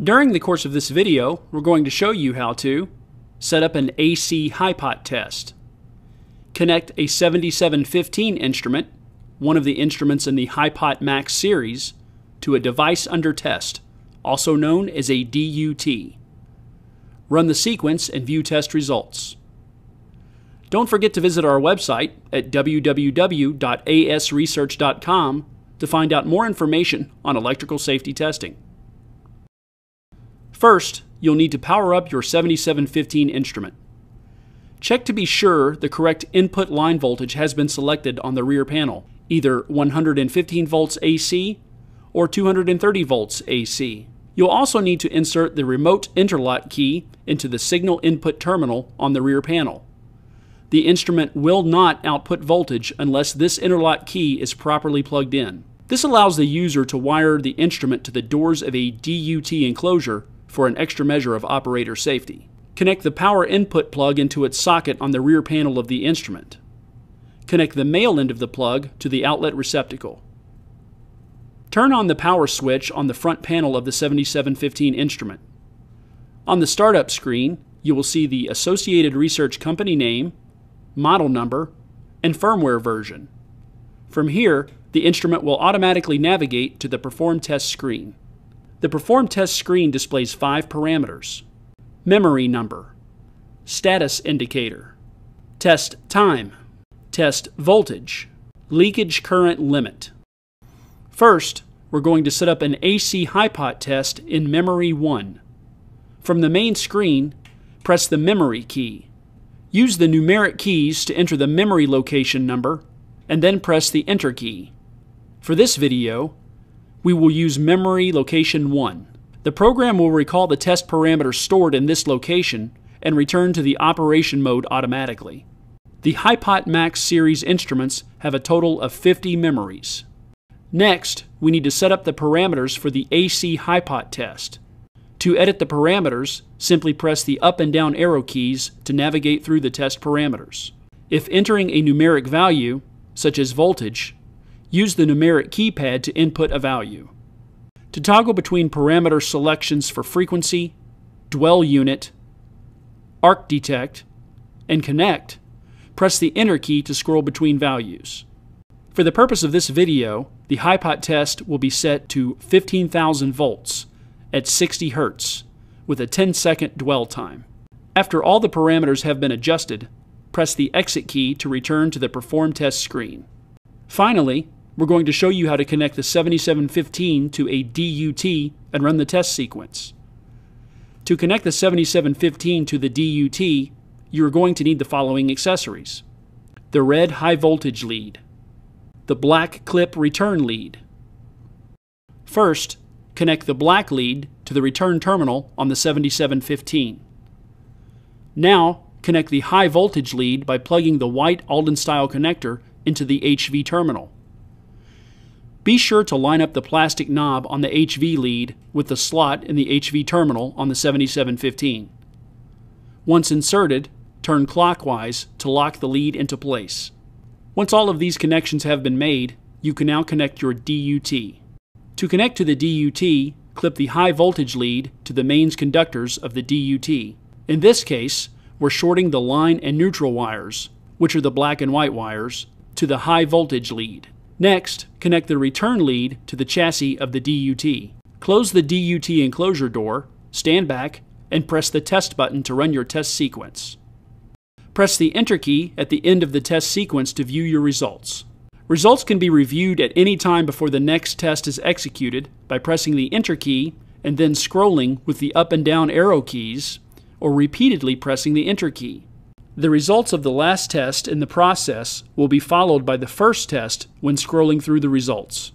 During the course of this video, we're going to show you how to set up an AC HypotMAX test, connect a 7715 instrument, one of the instruments in the HypotMAX series, to a device under test, also known as a DUT. Run the sequence and view test results. Don't forget to visit our website at www.asresearch.com to find out more information on electrical safety testing. First, you'll need to power up your 7715 instrument. Check to be sure the correct input line voltage has been selected on the rear panel, either 115 volts AC or 230 volts AC. You'll also need to insert the remote interlock key into the signal input terminal on the rear panel. The instrument will not output voltage unless this interlock key is properly plugged in. This allows the user to wire the instrument to the doors of a DUT enclosure for an extra measure of operator safety. Connect the power input plug into its socket on the rear panel of the instrument. Connect the male end of the plug to the outlet receptacle. Turn on the power switch on the front panel of the 7715 instrument. On the startup screen, you will see the Associated Research Company name, model number, and firmware version. From here, the instrument will automatically navigate to the Perform Test screen. The Perform Test screen displays 5 parameters: memory number, status indicator, test time, test voltage, leakage current limit. First, we're going to set up an AC HypotMAX test in memory 1. From the main screen, press the memory key. Use the numeric keys to enter the memory location number, and then press the Enter key. For this video, we will use memory location 1. The program will recall the test parameters stored in this location and return to the operation mode automatically. The HypotMAX series instruments have a total of 50 memories. Next, we need to set up the parameters for the AC HypotMAX test. To edit the parameters, simply press the up and down arrow keys to navigate through the test parameters. If entering a numeric value, such as voltage, use the numeric keypad to input a value. To toggle between parameter selections for frequency, dwell unit, arc detect, and connect, press the Enter key to scroll between values. For the purpose of this video, the HypotMAX test will be set to 15,000 volts at 60 Hz with a 10-second dwell time. After all the parameters have been adjusted, press the Exit key to return to the Perform Test screen. Finally, we're going to show you how to connect the 7715 to a DUT and run the test sequence. To connect the 7715 to the DUT, you are going to need the following accessories: the red high voltage lead, the black clip return lead. First, connect the black lead to the return terminal on the 7715. Now, connect the high voltage lead by plugging the white Alden style connector into the HV terminal. Be sure to line up the plastic knob on the HV lead with the slot in the HV terminal on the 7715. Once inserted, turn clockwise to lock the lead into place. Once all of these connections have been made, you can now connect your DUT. To connect to the DUT, clip the high voltage lead to the mains conductors of the DUT. In this case, we're shorting the line and neutral wires, which are the black and white wires, to the high voltage lead. Next, connect the return lead to the chassis of the DUT. Close the DUT enclosure door, stand back, and press the Test button to run your test sequence. Press the Enter key at the end of the test sequence to view your results. Results can be reviewed at any time before the next test is executed by pressing the Enter key and then scrolling with the up and down arrow keys, or repeatedly pressing the Enter key. The results of the last test in the process will be followed by the first test when scrolling through the results.